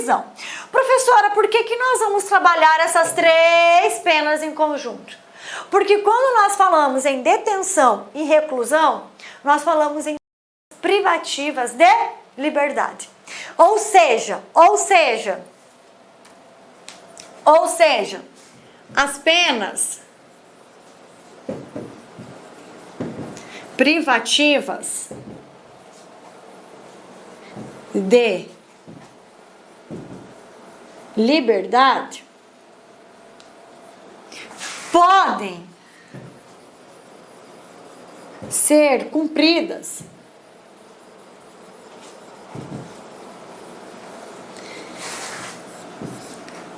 prisão. Professora, por que nós vamos trabalhar essas 3 penas em conjunto? Porque quando nós falamos em detenção e reclusão, nós falamos em privativas de liberdade. Ou seja, as penas privativas de liberdade podem ser cumpridas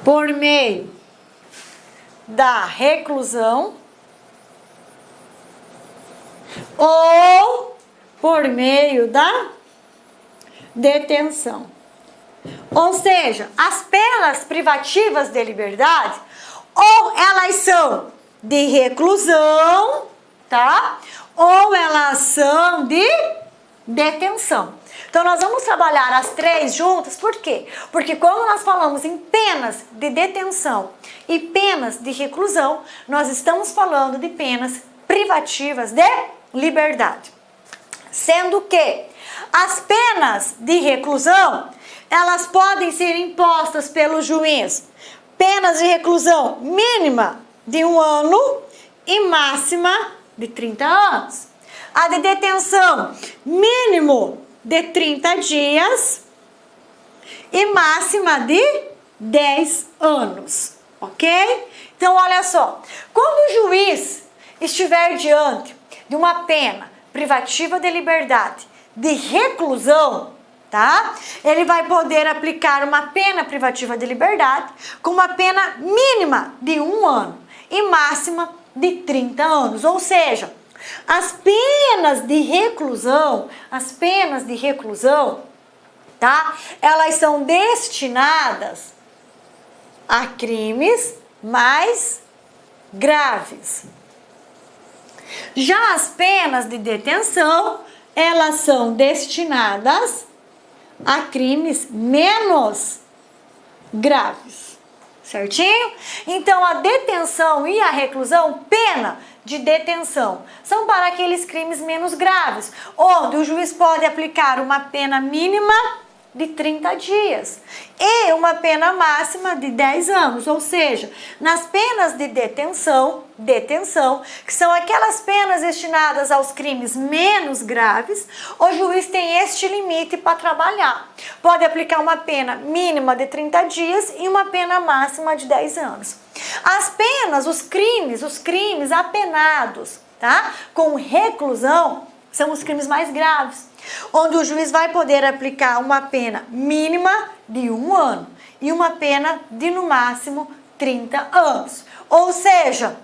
por meio da reclusão ou por meio da detenção. Ou seja, as penas privativas de liberdade, ou elas são de reclusão, tá? Ou elas são de detenção. Então, nós vamos trabalhar as 3 juntas, por quê? Porque quando nós falamos em penas de detenção e penas de reclusão, nós estamos falando de penas privativas de liberdade. Sendo que as penas de reclusão, elas podem ser impostas pelo juiz. Penas de reclusão mínima de 1 ano e máxima de 30 anos. A de detenção, mínimo de 30 dias e máxima de 10 anos, ok? Então, olha só, quando o juiz estiver diante de uma pena privativa de liberdade de reclusão, tá? Ele vai poder aplicar uma pena privativa de liberdade com uma pena mínima de 1 ano e máxima de 30 anos, ou seja, as penas de reclusão, tá? Elas são destinadas a crimes mais graves. Já as penas de detenção, elas são destinadas a crimes menos graves. Certinho? Então, a detenção e a reclusão, pena de detenção, são para aqueles crimes menos graves, onde o juiz pode aplicar uma pena mínima de 30 dias e uma pena máxima de 10 anos, ou seja, nas penas de detenção, que são aquelas penas destinadas aos crimes menos graves, o juiz tem este limite para trabalhar. Pode aplicar uma pena mínima de 30 dias e uma pena máxima de 10 anos. As penas, os crimes apenados, tá? Com reclusão, são os crimes mais graves, onde o juiz vai poder aplicar uma pena mínima de 1 ano e uma pena de, no máximo, 30 anos. Ou seja,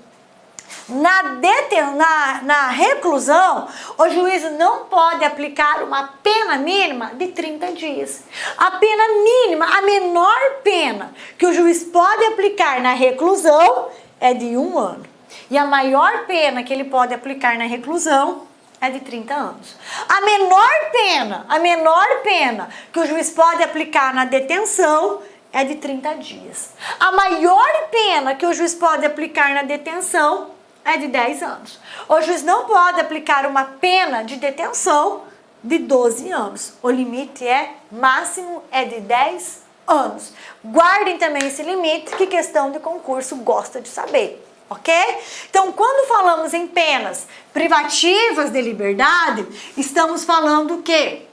na reclusão, o juiz não pode aplicar uma pena mínima de 30 dias. A pena mínima, a menor pena que o juiz pode aplicar na reclusão é de 1 ano. E a maior pena que ele pode aplicar na reclusão é de 30 anos. A menor pena que o juiz pode aplicar na detenção é de 30 dias. A maior pena que o juiz pode aplicar na detenção é de 10 anos. O juiz não pode aplicar uma pena de detenção de 12 anos. O limite máximo é de 10 anos. Guardem também esse limite, que questão de concurso gosta de saber. Ok? Então, quando falamos em penas privativas de liberdade, estamos falando o quê?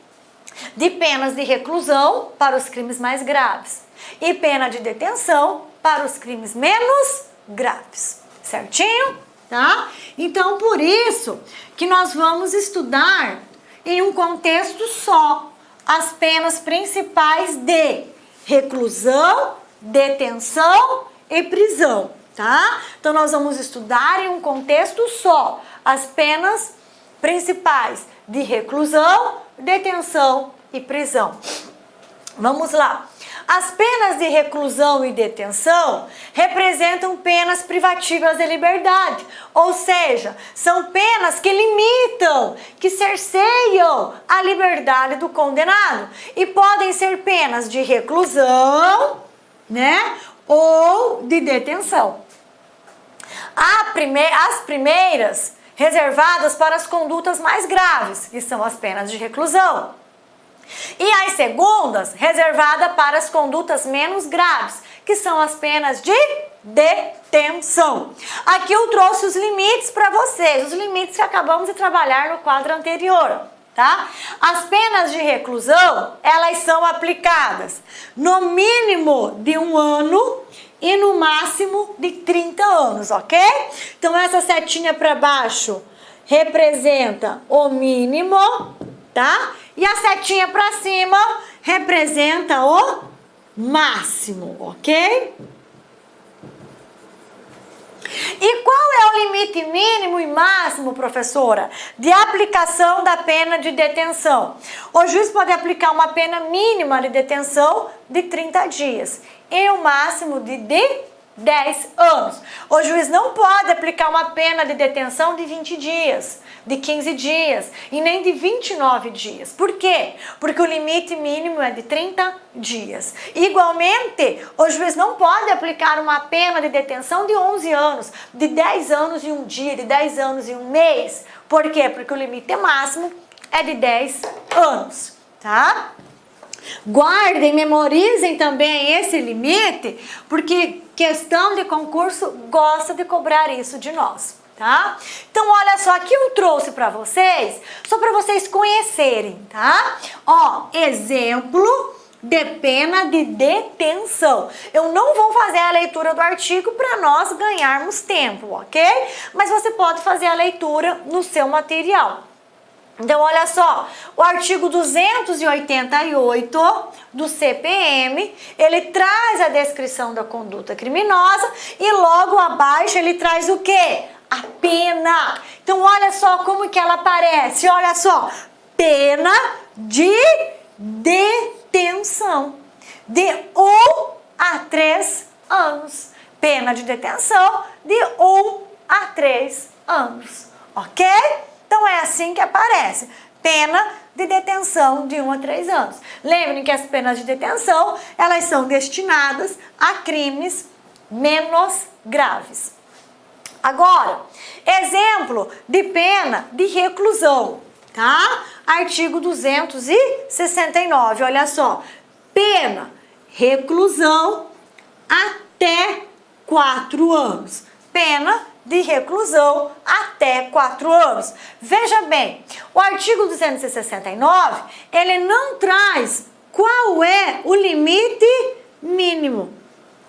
De penas de reclusão para os crimes mais graves e pena de detenção para os crimes menos graves. Certinho? Tá? Então, por isso que nós vamos estudar em um contexto só as penas principais de reclusão, detenção e prisão. Tá? Então, nós vamos estudar em um contexto só as penas principais de reclusão, detenção e prisão. Vamos lá. As penas de reclusão e detenção representam penas privativas de liberdade, ou seja, são penas que limitam, que cerceiam a liberdade do condenado e podem ser penas de reclusão, né, ou de detenção. As primeiras reservadas para as condutas mais graves, que são as penas de reclusão. E as segundas, reservadas para as condutas menos graves, que são as penas de detenção. Aqui eu trouxe os limites para vocês, os limites que acabamos de trabalhar no quadro anterior, tá? As penas de reclusão, elas são aplicadas no mínimo de 1 ano e no máximo de 30 anos, ok? Então essa setinha para baixo representa o mínimo, tá? E a setinha para cima representa o máximo, ok? E qual é o limite mínimo e máximo, professora, de aplicação da pena de detenção? O juiz pode aplicar uma pena mínima de detenção de 30 dias e o máximo de 10 anos. O juiz não pode aplicar uma pena de detenção de 20 dias, de 15 dias e nem de 29 dias. Por quê? Porque o limite mínimo é de 30 dias. Igualmente, o juiz não pode aplicar uma pena de detenção de 11 anos, de 10 anos e 1 dia, de 10 anos e 1 mês. Por quê? Porque o limite máximo é de 10 anos, tá? Guardem, memorizem também esse limite, porque questão de concurso gosta de cobrar isso de nós, tá? Então, olha só, aqui eu trouxe para vocês, só para vocês conhecerem, tá? Ó, exemplo de pena de detenção. Eu não vou fazer a leitura do artigo para nós ganharmos tempo, ok? Mas você pode fazer a leitura no seu material. Então, olha só, o artigo 288 do CPM, ele traz a descrição da conduta criminosa e logo abaixo ele traz o quê? A pena. Então, olha só como que ela aparece, olha só, pena de detenção de 1 a 3 anos. Pena de detenção de 1 a 3 anos, ok? Então, é assim que aparece, pena de detenção de 1 a 3 anos. Lembrem que as penas de detenção, elas são destinadas a crimes menos graves. Agora, exemplo de pena de reclusão, tá? Artigo 269, olha só, pena, reclusão até 4 anos. Pena de reclusão até 4 anos. Veja bem, o artigo 269, ele não traz qual é o limite mínimo.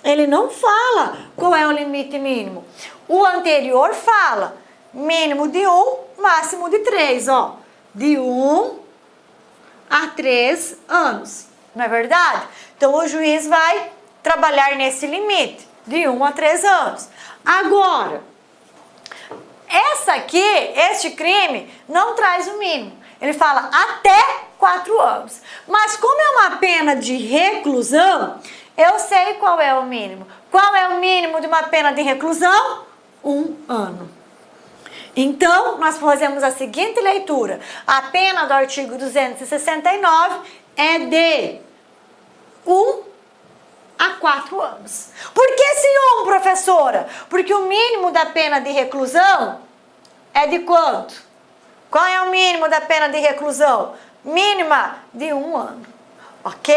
Ele não fala qual é o limite mínimo. O anterior fala mínimo de 1, máximo de 3, ó. De 1 a 3 anos, não é verdade? Então, o juiz vai trabalhar nesse limite, de 1 a 3 anos. Agora, este crime não traz o mínimo. Ele fala até 4 anos. Mas como é uma pena de reclusão, eu sei qual é o mínimo. Qual é o mínimo de uma pena de reclusão? 1 ano. Então, nós fazemos a seguinte leitura. A pena do artigo 269 é de 1 a 4 anos. Por que esse 1, professora? Porque o mínimo da pena de reclusão é de quanto? Qual é o mínimo da pena de reclusão? Mínima de 1 ano. Ok?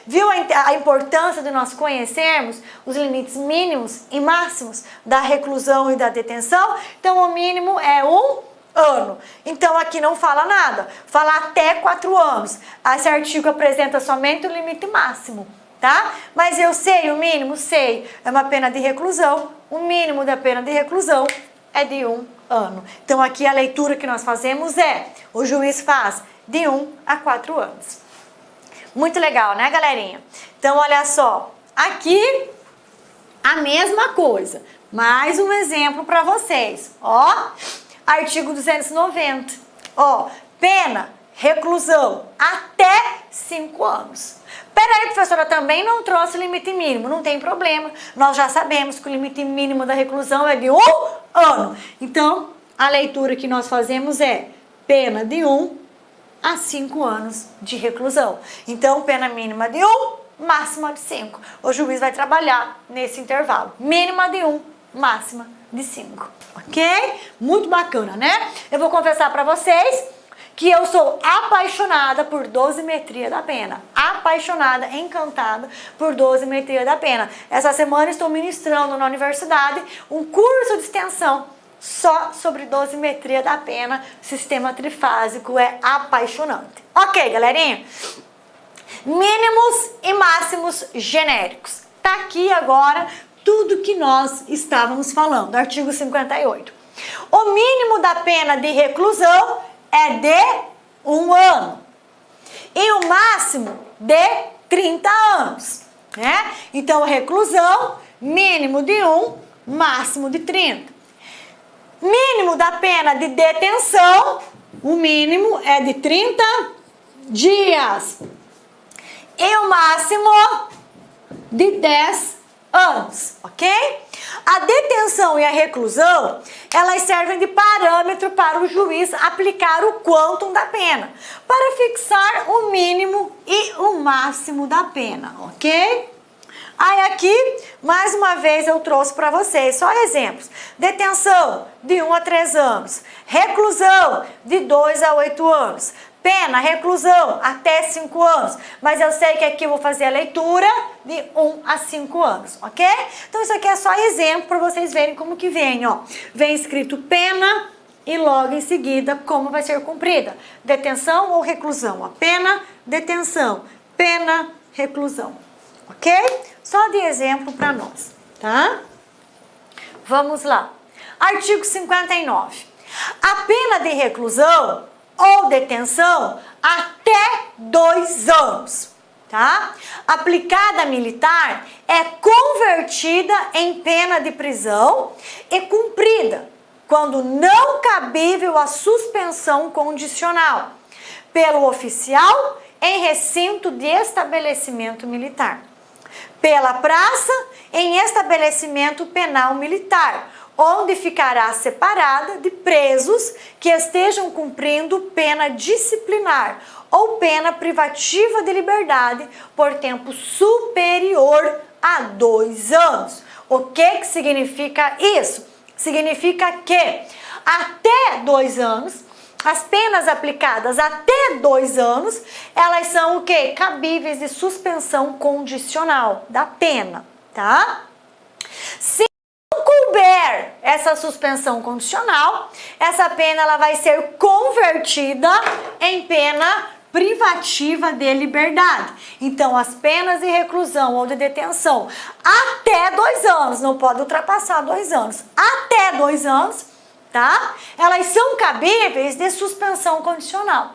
Viu a importância de nós conhecermos os limites mínimos e máximos da reclusão e da detenção? Então, o mínimo é 1 ano. Então, aqui não fala nada. Fala até 4 anos. Esse artigo apresenta somente o limite máximo, tá? Mas eu sei o mínimo? Sei. É uma pena de reclusão. O mínimo da pena de reclusão é de 1 ano. Então, aqui a leitura que nós fazemos é, o juiz faz de 1 a 4 anos. Muito legal, né, galerinha? Então, olha só, aqui a mesma coisa. Mais um exemplo para vocês. Ó, artigo 290. Ó, pena, reclusão até 5 anos. Peraí, professora, também não trouxe limite mínimo. Não tem problema. Nós já sabemos que o limite mínimo da reclusão é de 1 ano. Então, a leitura que nós fazemos é pena de 1 a 5 anos de reclusão. Então, pena mínima de 1, máxima de 5. O juiz vai trabalhar nesse intervalo. Mínima de 1, máxima de 5. Ok? Muito bacana, né? Eu vou confessar para vocês que eu sou apaixonada por dosimetria da pena. Apaixonada, encantada por dosimetria da pena. Essa semana estou ministrando na universidade um curso de extensão só sobre dosimetria da pena. Sistema trifásico é apaixonante. Ok, galerinha? Mínimos e máximos genéricos. Tá aqui agora tudo que nós estávamos falando. Artigo 58. O mínimo da pena de reclusão é de 1 ano. E o máximo de 30 anos. Né? Então, reclusão, mínimo de 1, máximo de 30. Mínimo da pena de detenção, o mínimo é de 30 dias. E o máximo de 10 anos, ok? A detenção e a reclusão, elas servem de parâmetro para o juiz aplicar o quantum da pena, para fixar o mínimo e o máximo da pena, ok? Aí aqui, mais uma vez eu trouxe para vocês só exemplos. Detenção de 1 a 3 anos, reclusão de 2 a 8 anos, pena, reclusão até 5 anos, mas eu sei que aqui eu vou fazer a leitura de 1 a 5 anos, ok? Então isso aqui é só exemplo para vocês verem como que vem, ó. Vem escrito pena e logo em seguida como vai ser cumprida. Detenção ou reclusão, ó. Pena, detenção, pena, reclusão, ok? Só de exemplo para nós, tá? Vamos lá. Artigo 59. A pena de reclusão ou detenção até 2 anos, tá? Aplicada a militar é convertida em pena de prisão e cumprida quando não cabível a suspensão condicional pelo oficial em recinto de estabelecimento militar, pela praça em estabelecimento penal militar, onde ficará separada de presos que estejam cumprindo pena disciplinar ou pena privativa de liberdade por tempo superior a 2 anos. O que significa isso? Significa que até 2 anos, as penas aplicadas até 2 anos, elas são o quê? Cabíveis de suspensão condicional da pena, tá? Se couber essa suspensão condicional, essa pena ela vai ser convertida em pena privativa de liberdade. Então, as penas de reclusão ou de detenção até 2 anos, não pode ultrapassar 2 anos, até 2 anos, tá? Elas são cabíveis de suspensão condicional.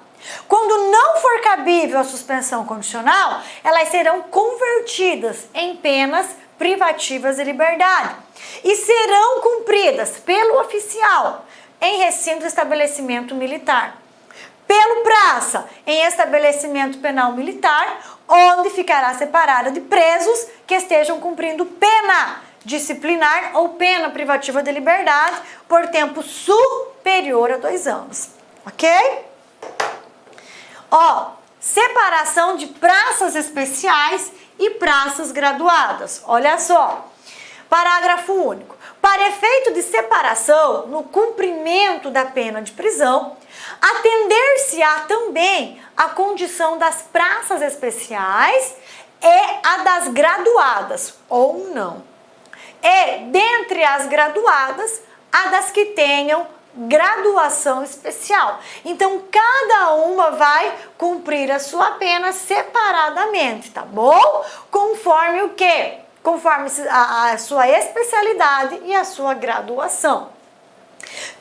Quando não for cabível a suspensão condicional, elas serão convertidas em penas privativas de liberdade e serão cumpridas pelo oficial em recinto de estabelecimento militar, pelo praça em estabelecimento penal militar, onde ficará separada de presos que estejam cumprindo pena disciplinar ou pena privativa de liberdade por tempo superior a 2 anos, ok? Ó, separação de praças especiais e praças graduadas. Olha só, parágrafo único. Para efeito de separação no cumprimento da pena de prisão, atender-se-á também a condição das praças especiais e a das graduadas, ou não. E, dentre as graduadas, a das que tenham graduação especial. Então, cada uma vai cumprir a sua pena separadamente, tá bom? Conforme o quê? Conforme a sua especialidade e a sua graduação.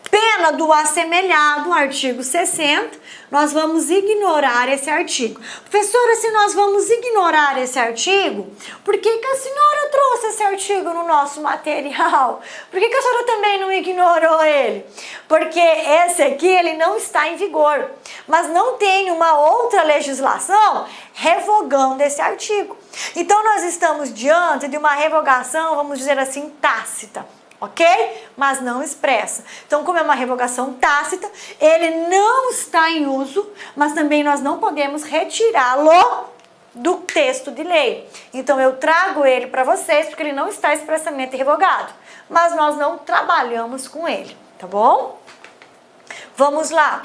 Pena do assemelhado, artigo 60, nós vamos ignorar esse artigo. Professora, se nós vamos ignorar esse artigo, por que a senhora trouxe esse artigo no nosso material? Por que a senhora também não ignorou ele? Porque esse aqui, ele não está em vigor. mas não tem uma outra legislação revogando esse artigo. Então nós estamos diante de uma revogação, vamos dizer assim, tácita. Ok? Mas não expressa. Então, como é uma revogação tácita, ele não está em uso, mas também nós não podemos retirá-lo do texto de lei. Então, eu trago ele para vocês, porque ele não está expressamente revogado. Mas nós não trabalhamos com ele, tá bom? Vamos lá.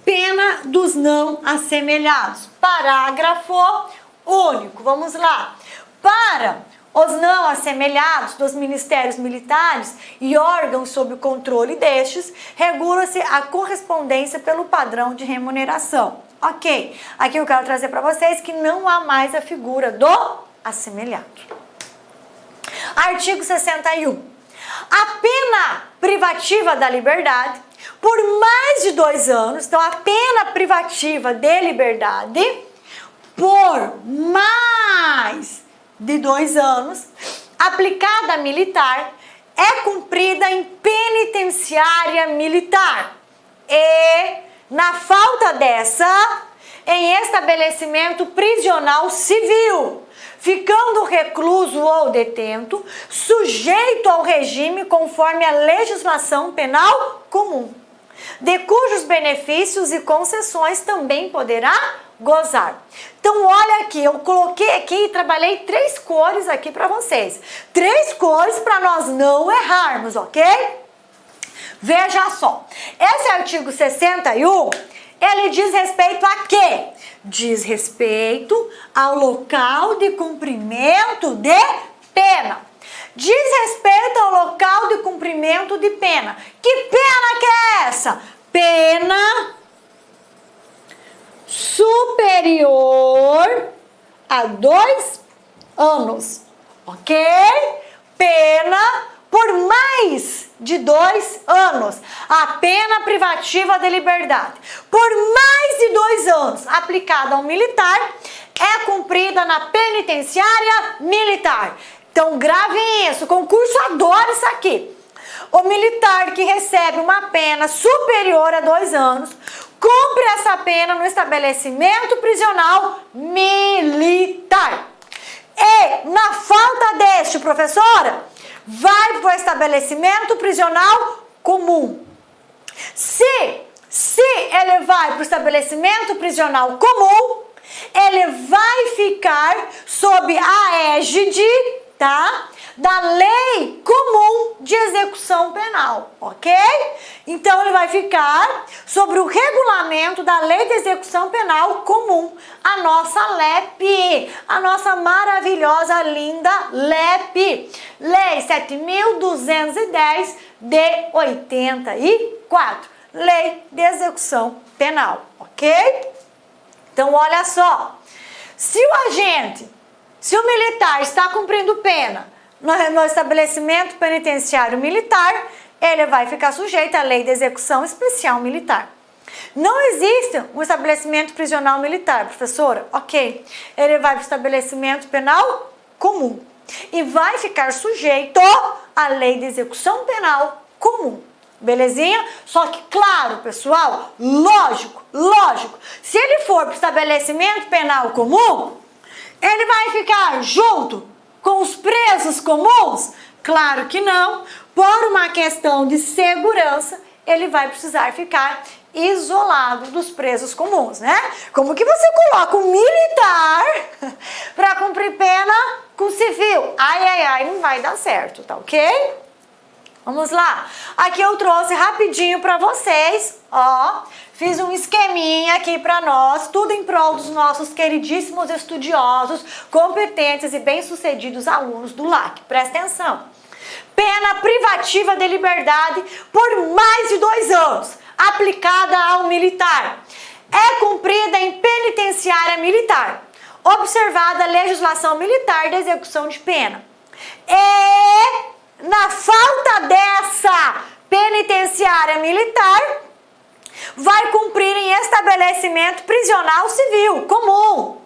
Pena dos não assemelhados. Parágrafo único. Vamos lá. Para os não assemelhados dos ministérios militares e órgãos sob o controle destes, regula-se a correspondência pelo padrão de remuneração. Ok, aqui eu quero trazer para vocês que não há mais a figura do assemelhado. Artigo 61. A pena privativa da liberdade por mais de 2 anos, então a pena privativa de liberdade por mais de 2 anos, aplicada a militar, é cumprida em penitenciária militar e, na falta dessa, em estabelecimento prisional civil, ficando o recluso ou detento sujeito ao regime conforme a legislação penal comum, de cujos benefícios e concessões também poderá gozar. Então, olha aqui, eu coloquei aqui e trabalhei 3 cores aqui para vocês. 3 cores para nós não errarmos, ok? Veja só, esse artigo 61, ele diz respeito a quê? Diz respeito ao local de cumprimento de pena. Diz respeito ao local de cumprimento de pena. Que pena que é essa? Pena superior a 2 anos, ok? Pena por mais de 2 anos. A pena privativa de liberdade por mais de 2 anos aplicada ao militar é cumprida na penitenciária militar. Então gravem isso, concurso adora isso aqui. O militar que recebe uma pena superior a 2 anos cumpre essa pena no estabelecimento prisional militar. E, na falta deste, professora, vai para o estabelecimento prisional comum. Se ele vai para o estabelecimento prisional comum, ele vai ficar sob a égide, tá? Da lei comum de execução penal, ok? Então, ele vai ficar sobre o regulamento da lei de execução penal comum, a nossa LEP, a nossa maravilhosa, linda LEP, Lei 7.210 de 84, Lei de Execução Penal, ok? Então, olha só, se o militar está cumprindo pena no estabelecimento penitenciário militar, ele vai ficar sujeito à Lei de Execução Especial Militar. Não existe um estabelecimento prisional militar, professora? Ok. Ele vai para o estabelecimento penal comum e vai ficar sujeito à Lei de Execução Penal comum. Belezinha? Só que, claro, pessoal, lógico, se ele for para o estabelecimento penal comum, ele vai ficar junto com os presos comuns? Claro que não. Por uma questão de segurança, ele vai precisar ficar isolado dos presos comuns, né? Como que você coloca um militar para cumprir pena com civil? Ai, não vai dar certo, tá ok? Vamos lá. Aqui eu trouxe rapidinho para vocês, ó. Fiz um esqueminha aqui para nós, tudo em prol dos nossos queridíssimos estudiosos, competentes e bem-sucedidos alunos do LAC. Presta atenção. Pena privativa de liberdade por mais de 2 anos, aplicada ao militar. É cumprida em penitenciária militar, observada a legislação militar de execução de pena. E, na falta dessa penitenciária militar, vai cumprir em estabelecimento prisional civil comum,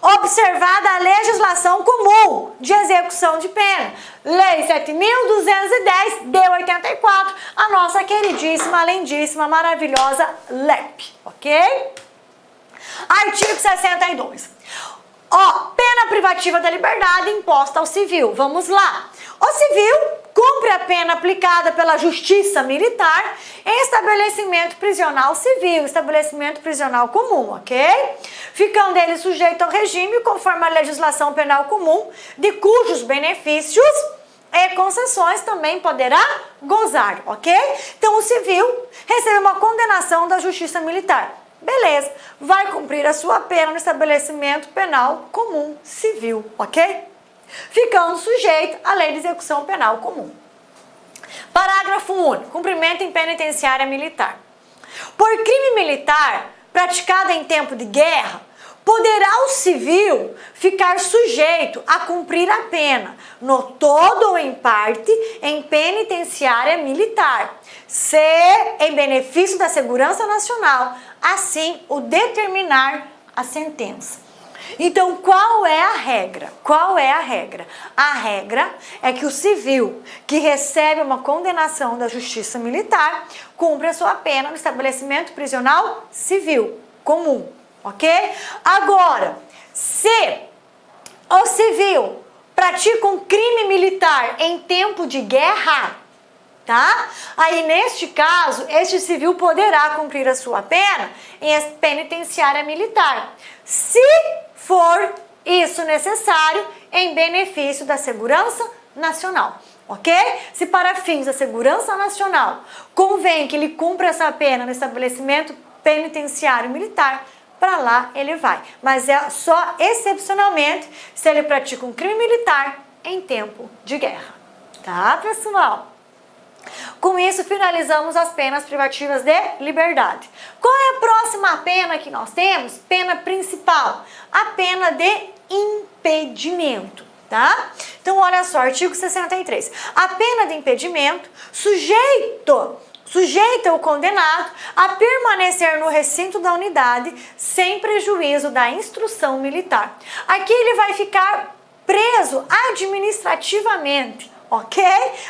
observada a legislação comum de execução de pena, Lei 7.210 de 84, a nossa queridíssima, lindíssima, maravilhosa LEP, ok? Artigo 62. Ó, pena privativa da liberdade imposta ao civil. Vamos lá. O civil cumpre a pena aplicada pela justiça militar em estabelecimento prisional civil, estabelecimento prisional comum, ok? Ficando ele sujeito ao regime conforme a legislação penal comum, de cujos benefícios e concessões também poderá gozar, ok? Então o civil recebe uma condenação da justiça militar. Beleza, vai cumprir a sua pena no estabelecimento penal comum civil, ok? Ficando sujeito à lei de execução penal comum. Parágrafo único. Cumprimento em penitenciária militar. Por crime militar praticado em tempo de guerra, poderá o civil ficar sujeito a cumprir a pena, no todo ou em parte, em penitenciária militar, se em benefício da segurança nacional, assim o determinar a sentença. Então, qual é a regra? Qual é a regra? A regra é que o civil que recebe uma condenação da justiça militar cumpre a sua pena no estabelecimento prisional civil comum, ok? Agora, se o civil pratica um crime militar em tempo de guerra, tá? Aí, neste caso, este civil poderá cumprir a sua pena em penitenciária militar, se for isso necessário em benefício da segurança nacional, ok? Se para fins da segurança nacional convém que ele cumpra essa pena no estabelecimento penitenciário militar, para lá ele vai. Mas é só excepcionalmente se ele pratica um crime militar em tempo de guerra, tá, pessoal? Com isso, finalizamos as penas privativas de liberdade. Qual é a próxima pena que nós temos? Pena principal, a pena de impedimento, tá? Então, olha só, artigo 63. A pena de impedimento sujeita o condenado a permanecer no recinto da unidade sem prejuízo da instrução militar. Aqui ele vai ficar preso administrativamente, ok?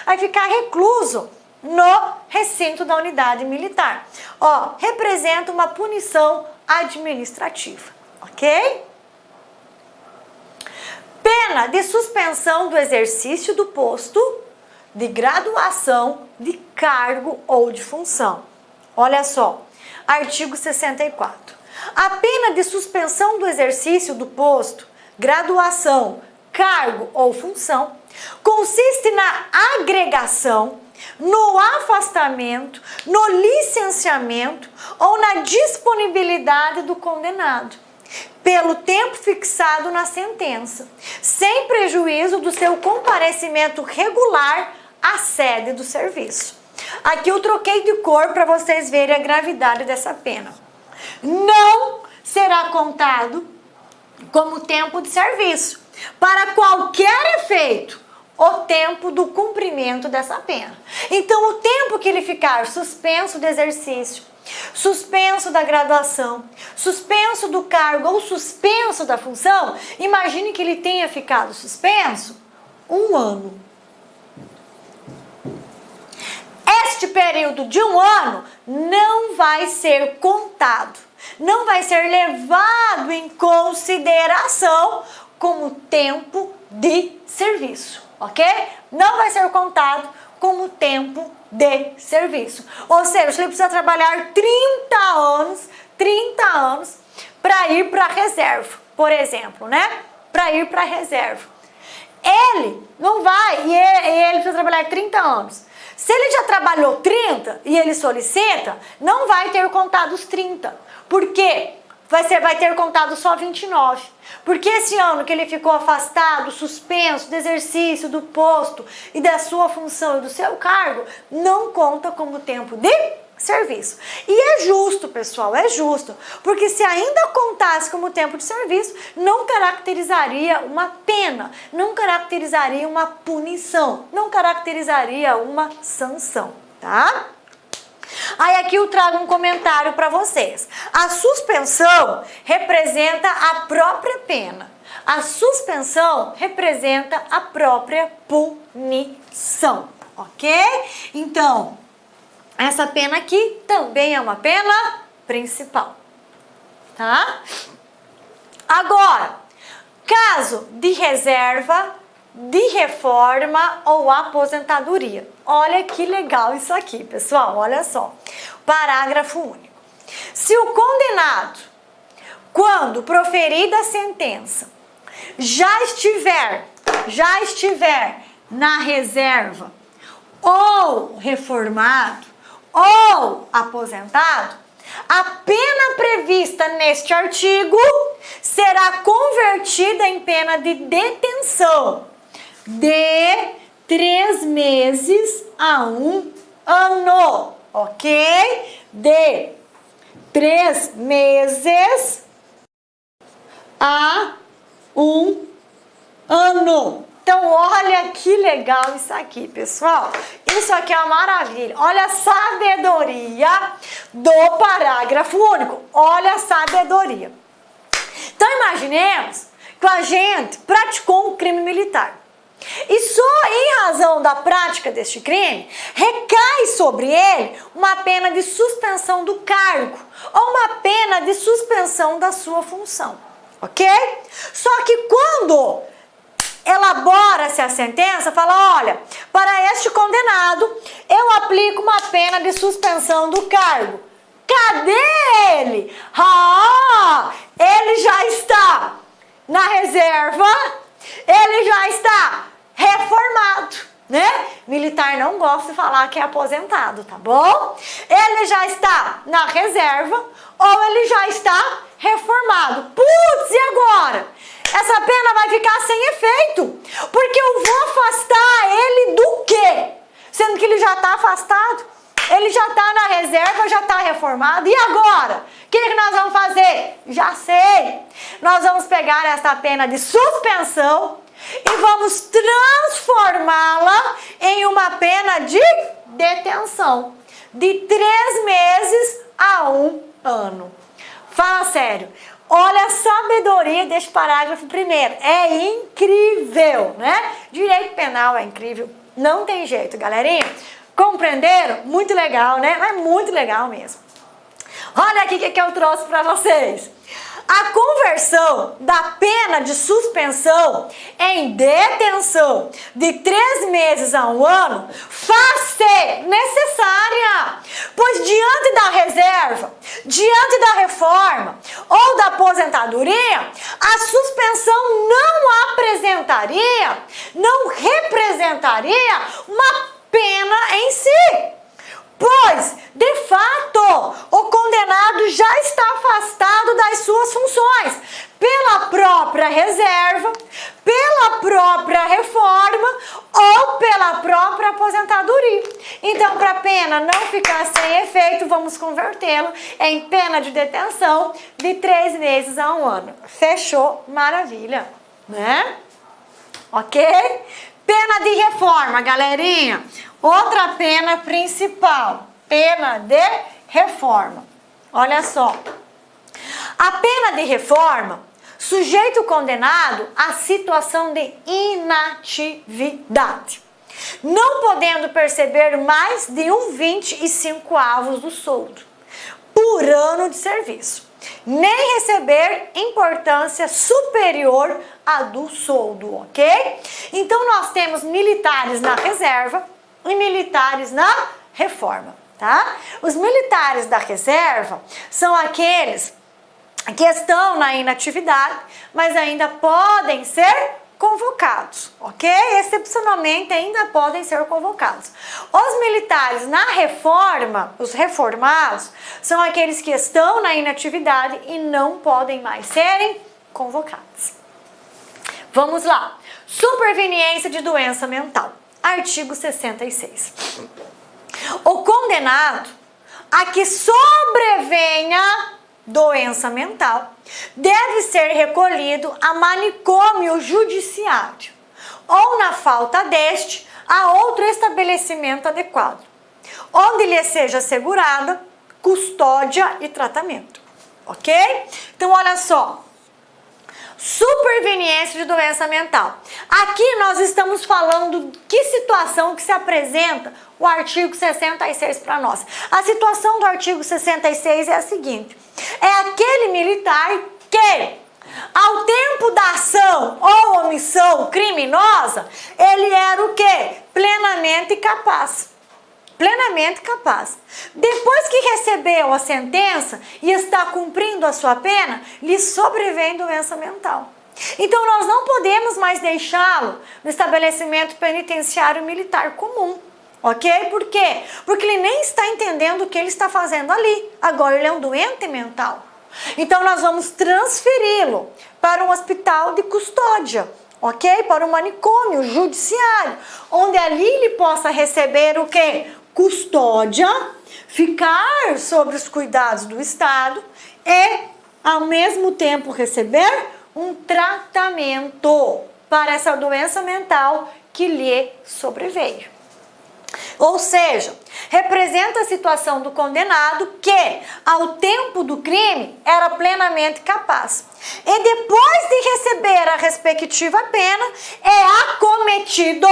Vai ficar recluso no recinto da unidade militar. Ó, representa uma punição administrativa, ok? Pena de suspensão do exercício do posto de graduação, de cargo ou de função. Olha só, artigo 64. A pena de suspensão do exercício do posto, graduação, cargo ou função consiste na agregação, no afastamento, no licenciamento ou na disponibilidade do condenado, pelo tempo fixado na sentença, sem prejuízo do seu comparecimento regular à sede do serviço. Aqui eu troquei de cor para vocês verem a gravidade dessa pena. Não será contado como tempo de serviço para qualquer efeito o tempo do cumprimento dessa pena. Então, o tempo que ele ficar suspenso do exercício, suspenso da graduação, suspenso do cargo ou suspenso da função, imagine que ele tenha ficado suspenso 1 ano. Este período de 1 ano não vai ser contado, não vai ser levado em consideração como tempo de serviço, ok? Não vai ser contado como tempo de serviço. Ou seja, ele precisa trabalhar 30 anos para ir para a reserva, por exemplo, né? Para ir para a reserva. Ele não vai e ele precisa trabalhar 30 anos. Se ele já trabalhou 30 e ele solicita, não vai ter contado os 30. Por quê? Vai ter contado só 29. Porque esse ano que ele ficou afastado, suspenso do exercício do posto e da sua função e do seu cargo, não conta como tempo de serviço. E é justo, pessoal, é justo. Porque se ainda contasse como tempo de serviço, não caracterizaria uma pena, não caracterizaria uma punição, não caracterizaria uma sanção, tá? Aí aqui eu trago um comentário para vocês. A suspensão representa a própria pena. A suspensão representa a própria punição, ok? Então, essa pena aqui também é uma pena principal, tá? Agora, caso de reserva, de reforma ou aposentadoria. Olha que legal isso aqui, pessoal, olha só. Parágrafo único. Se o condenado, quando proferida a sentença, já estiver na reserva, ou reformado, ou aposentado, a pena prevista neste artigo será convertida em pena de detenção de 3 meses a 1 ano, ok? De 3 meses a 1 ano. Então, olha que legal isso aqui, pessoal. Isso aqui é uma maravilha. Olha a sabedoria do parágrafo único. Olha a sabedoria. Então, imaginemos que a gente praticou um crime militar. E só em razão da prática deste crime, recai sobre ele uma pena de suspensão do cargo ou uma pena de suspensão da sua função, ok? Só que quando elabora-se a sentença, fala, olha, para este condenado, eu aplico uma pena de suspensão do cargo. Cadê ele? Ele já está na reserva, ele já está reformado, né? Militar não gosta de falar que é aposentado, tá bom? Ele já está na reserva ou ele já está reformado. Putz, e agora? Essa pena vai ficar sem efeito, porque eu vou afastar ele do quê? Sendo que ele já está afastado, ele já está na reserva, já está reformado. E agora? O que nós vamos fazer? Já sei. Nós vamos pegar essa pena de suspensão e vamos transformá-la em uma pena de detenção de 3 meses a 1 ano. Fala sério. Olha a sabedoria deste parágrafo primeiro. É incrível, né? Direito penal é incrível. Não tem jeito, galerinha. Compreenderam? Muito legal, né? É muito legal mesmo. Olha aqui o que eu trouxe para vocês. A conversão da pena de suspensão em detenção de 3 meses a 1 ano faz-se necessária, pois diante da reserva, diante da reforma ou da aposentadoria, a suspensão não representaria uma pena em si. Pois, de fato, o condenado já está afastado das suas funções pela própria reserva, pela própria reforma ou pela própria aposentadoria. Então, para a pena não ficar sem efeito, vamos convertê-lo em pena de detenção de 3 meses a 1 ano. Fechou? Maravilha, né? Ok? Pena de reforma, galerinha. Outra pena principal, pena de reforma. Olha só. A pena de reforma sujeita o condenado à situação de inatividade, não podendo perceber mais de 1/25 do soldo por ano de serviço, nem receber importância superior à do soldo, ok? Então, nós temos militares na reserva e militares na reforma, tá? Os militares da reserva são aqueles que estão na inatividade, mas ainda podem ser convocados, ok? Excepcionalmente ainda podem ser convocados. Os militares na reforma, os reformados, são aqueles que estão na inatividade e não podem mais serem convocados. Vamos lá. Superveniência de doença mental. Artigo 66. O condenado a que sobrevenha doença mental deve ser recolhido a manicômio judiciário ou, na falta deste, a outro estabelecimento adequado, onde lhe seja assegurada custódia e tratamento, ok? Então, olha só. superveniência de doença mental. Aqui nós estamos falando de que situação que se apresenta o artigo 66 para nós. A situação do artigo 66 é a seguinte: é aquele militar que, ao tempo da ação ou omissão criminosa, ele era o quê? Plenamente capaz. Plenamente capaz. Depois que recebeu a sentença e está cumprindo a sua pena, lhe sobrevém doença mental. Então nós não podemos mais deixá-lo no estabelecimento penitenciário militar comum. Ok? Por quê? Porque ele nem está entendendo o que ele está fazendo ali. Agora ele é um doente mental. Então nós vamos transferi-lo para um hospital de custódia, ok? Para um manicômio judiciário, onde ali ele possa receber o quê? Custódia, ficar sob os cuidados do Estado e, ao mesmo tempo, receber um tratamento para essa doença mental que lhe sobreveio. Ou seja, representa a situação do condenado que, ao tempo do crime, era plenamente capaz. E depois de receber a respectiva pena, é acometido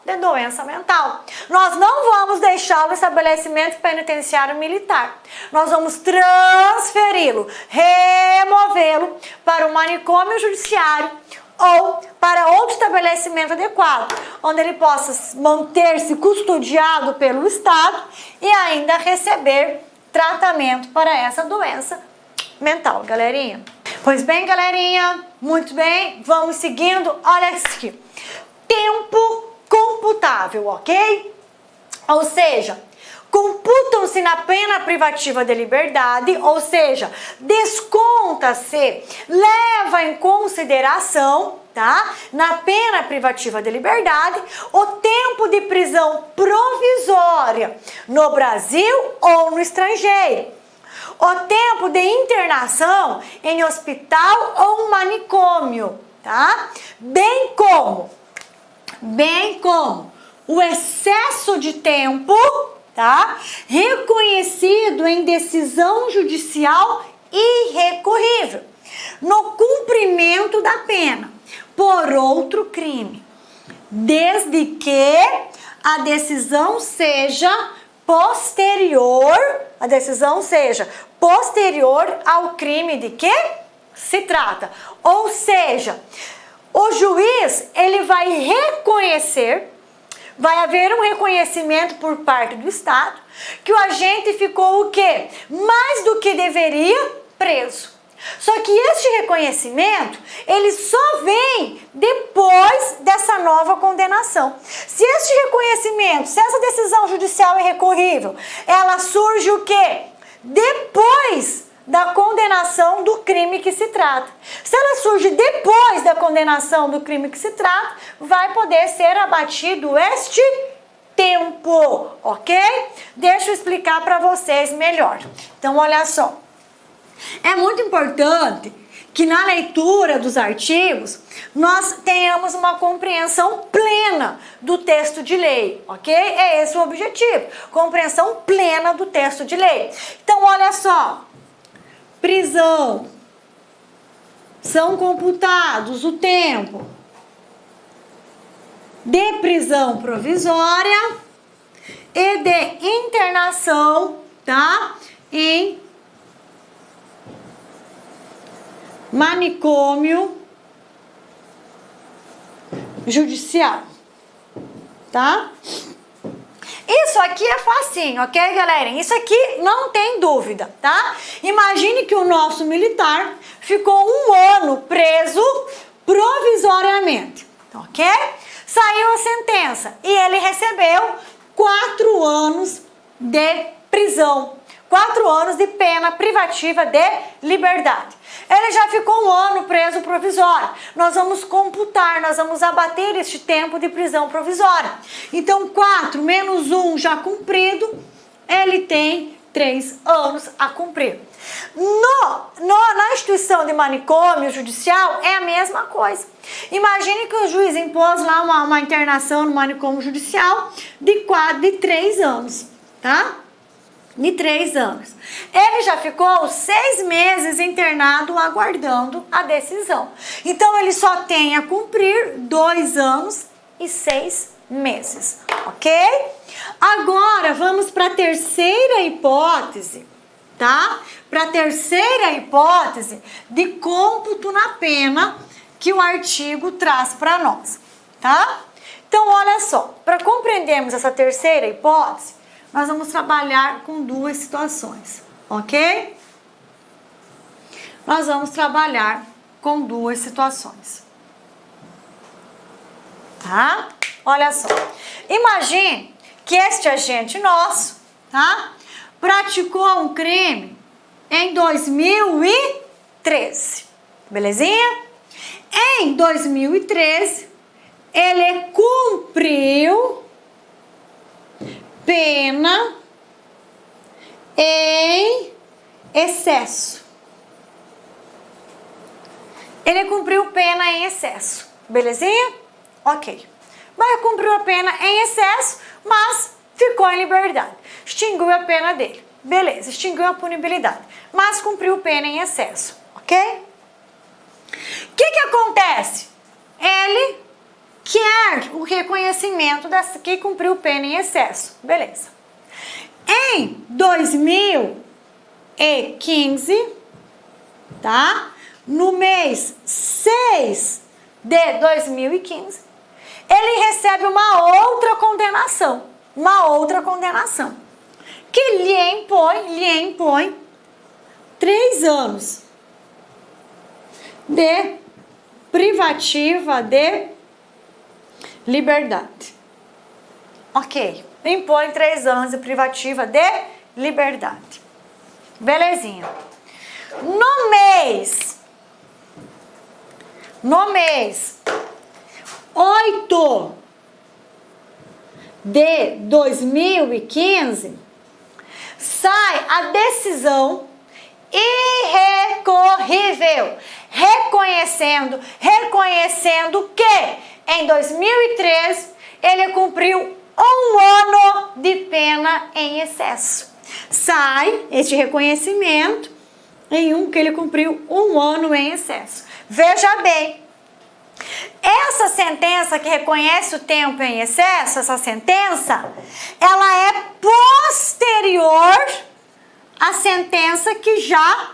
de doença mental. Nós não vamos deixá-lo no estabelecimento penitenciário militar. Nós vamos transferi-lo, removê-lo para o manicômio judiciário ou para outro estabelecimento adequado, onde ele possa manter-se custodiado pelo Estado e ainda receber tratamento para essa doença mental, galerinha. Pois bem, galerinha, muito bem, vamos seguindo. Olha aqui, tempo computável, ok? Ou seja, computam-se na pena privativa de liberdade, ou seja, desconta-se, leva em consideração, tá? Na pena privativa de liberdade, o tempo de prisão provisória no Brasil ou no estrangeiro, o tempo de internação em hospital ou manicômio, tá? Bem como o excesso de tempo, tá? Reconhecido em decisão judicial irrecorrível no cumprimento da pena por outro crime, desde que a decisão seja posterior ao crime de que se trata. Ou seja, o juiz, ele vai reconhecer, vai haver um reconhecimento por parte do Estado que o agente ficou o quê? Mais do que deveria preso. Só que este reconhecimento, ele só vem depois dessa nova condenação. Se este reconhecimento, se essa decisão judicial é recorrível, ela surge o quê? Depois da condenação do crime que se trata. Se ela surge depois da condenação do crime que se trata, vai poder ser abatido este tempo, ok? Deixa eu explicar para vocês melhor. Então, olha só. É muito importante que na leitura dos artigos nós tenhamos uma compreensão plena do texto de lei, ok? É esse o objetivo, compreensão plena do texto de lei. Então, olha só. Prisão, são computados o tempo de prisão provisória e de internação, tá? Em manicômio judicial, tá? Isso aqui é facinho, ok, galera? Isso aqui não tem dúvida, tá? Imagine que o nosso militar ficou 1 ano preso provisoriamente, ok? Saiu a sentença e ele recebeu 4 anos de prisão, 4 anos de pena privativa de liberdade. Ele já ficou 1 ano preso provisório. Nós vamos computar, nós vamos abater este tempo de prisão provisória. Então, 4 menos 1 já cumprido, ele tem 3 anos a cumprir. Na instituição de manicômio judicial é a mesma coisa. Imagine que o juiz impôs lá uma internação no manicômio judicial de 3 anos, tá? de 3 anos. Ele já ficou 6 meses internado aguardando a decisão. Então, ele só tem a cumprir 2 anos e 6 meses, ok? Agora, vamos para a terceira hipótese, tá? Para a terceira hipótese de cômputo na pena que o artigo traz para nós, tá? Então, olha só, para compreendermos essa terceira hipótese, nós vamos trabalhar com 2 situações, ok? Nós vamos trabalhar com 2 situações, tá? Olha só, imagine que este agente nosso, tá? Praticou um crime em 2013, belezinha? Em 2013, ele cumpriu pena em excesso. Ele cumpriu pena em excesso, belezinha? Ok. Mas cumpriu a pena em excesso, mas ficou em liberdade. Extinguiu a pena dele. Beleza, extinguiu a punibilidade, mas cumpriu pena em excesso, ok? O que acontece? Ele quer o reconhecimento dessa que cumpriu pena em excesso. Beleza. Em 2015, tá? No mês 6 de 2015, ele recebe uma outra condenação. Que lhe impõe 3 anos de privativa de liberdade. Ok. Impõe 3 anos de privativa de liberdade. Belezinha. No mês 8 de 2015, sai a decisão irrecorrível, reconhecendo que em 2013 ele cumpriu 1 ano de pena em excesso. Sai este reconhecimento que ele cumpriu 1 ano em excesso. Veja bem, essa sentença que reconhece o tempo em excesso, essa sentença, ela é posterior à sentença que já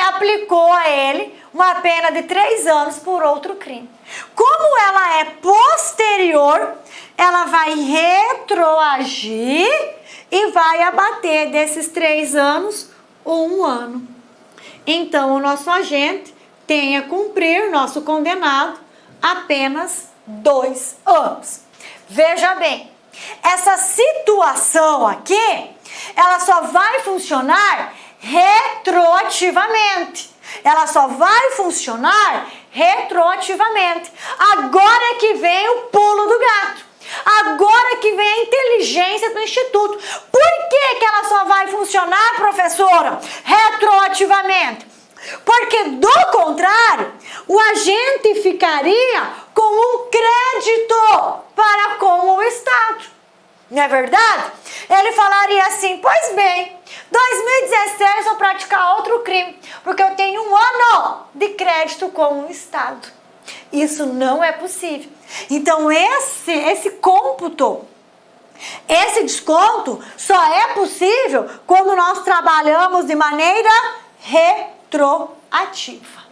aplicou a ele uma pena de 3 anos por outro crime. Como ela é posterior, ela vai retroagir e vai abater desses 3 anos 1 ano. Então, o nosso agente tem a cumprir, nosso condenado, apenas 2 anos. Veja bem, essa situação aqui, ela só vai funcionar retroativamente. Agora é que vem o pulo do gato. Agora que vem a inteligência do Instituto. Por que ela só vai funcionar, professora, retroativamente? Porque, do contrário, o agente ficaria com um crédito para com o Estado. Não é verdade? Ele falaria assim, pois bem, 2016 eu vou praticar outro crime, porque eu tenho 1 ano de crédito com o Estado. Isso não é possível. Então, esse cômputo, esse desconto só é possível quando nós trabalhamos de maneira retroativa.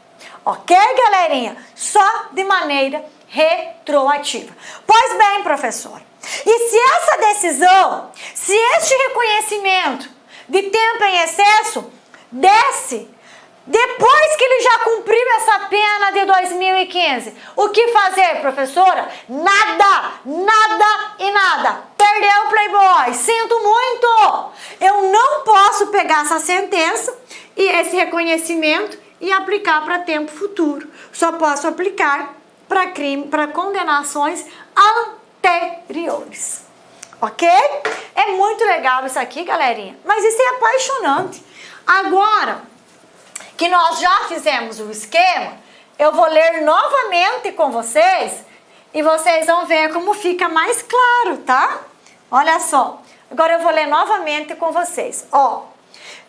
Ok, galerinha? Só de maneira retroativa. Pois bem, professora, e se essa decisão, se este reconhecimento de tempo em excesso desce depois que ele já cumpriu essa pena de 2015, o que fazer, professora? Nada, nada e nada. Perdeu o Playboy, sinto muito. Eu não posso pegar essa sentença e esse reconhecimento e aplicar para tempo futuro. Só posso aplicar para crime, para condenações anteriores. Ok? É muito legal isso aqui, galerinha. Mas isso é apaixonante. Agora que nós já fizemos o esquema, eu vou ler novamente com vocês e vocês vão ver como fica mais claro, tá? Olha só. Agora eu vou ler novamente com vocês. Ó,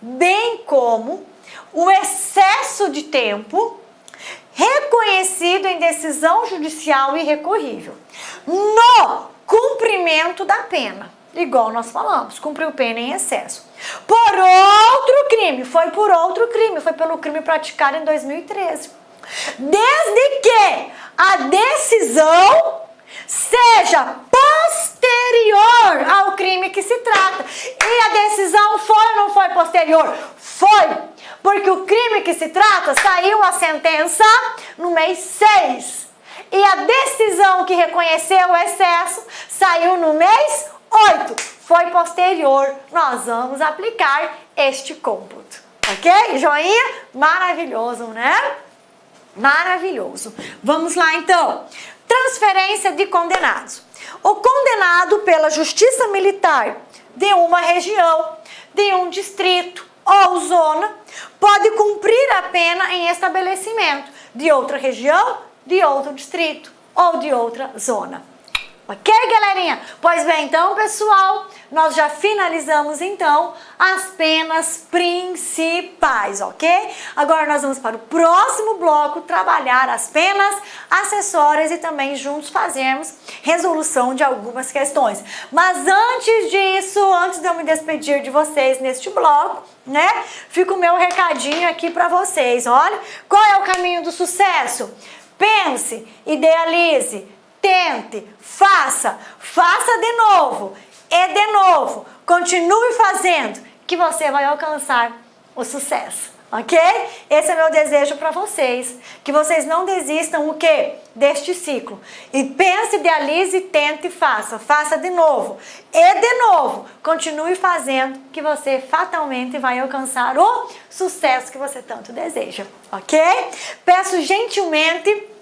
bem como o excesso de tempo reconhecido em decisão judicial irrecorrível no cumprimento da pena. Igual nós falamos, cumpriu pena em excesso. Por outro crime, foi pelo crime praticado em 2013. Desde que a decisão seja posterior ao crime que se trata. E a decisão foi ou não foi posterior? Foi, porque o crime que se trata saiu a sentença no mês 6. E a decisão que reconheceu o excesso saiu no mês 8. Foi posterior. Nós vamos aplicar este cômputo. Ok? Joinha? Maravilhoso, né? Maravilhoso. Vamos lá, então. Transferência de condenados. O condenado pela justiça militar de uma região, de um distrito ou zona, pode cumprir a pena em estabelecimento de outra região, de outro distrito ou de outra zona. Ok, galerinha? Pois bem, então, pessoal, nós já finalizamos, então, as penas principais, ok? Agora nós vamos para o próximo bloco trabalhar as penas acessórias e também juntos fazermos resolução de algumas questões. Mas antes disso, antes de eu me despedir de vocês neste bloco, né, fica o meu recadinho aqui para vocês. Olha, qual é o caminho do sucesso? Pense, idealize, tente, faça de novo e de novo, continue fazendo que você vai alcançar o sucesso, ok? Esse é meu desejo para vocês, que vocês não desistam o quê? Deste ciclo. E pense, idealize, tente e faça de novo e de novo, continue fazendo que você fatalmente vai alcançar o sucesso que você tanto deseja, ok? Peço gentilmente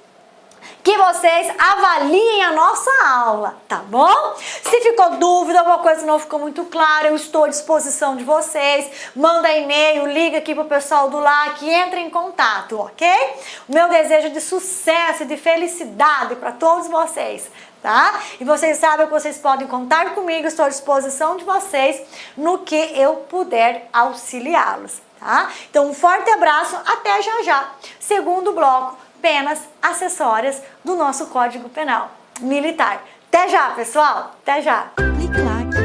que vocês avaliem a nossa aula, tá bom? Se ficou dúvida, alguma coisa não ficou muito clara, eu estou à disposição de vocês. Manda e-mail, liga aqui pro pessoal do LAC, entre em contato, ok? O meu desejo de sucesso e de felicidade para todos vocês, tá? E vocês sabem que vocês podem contar comigo, estou à disposição de vocês no que eu puder auxiliá-los, tá? Então, um forte abraço, até já já. Segundo bloco, penas acessórias do nosso Código Penal Militar. Até já, pessoal! Até já! Uniclac.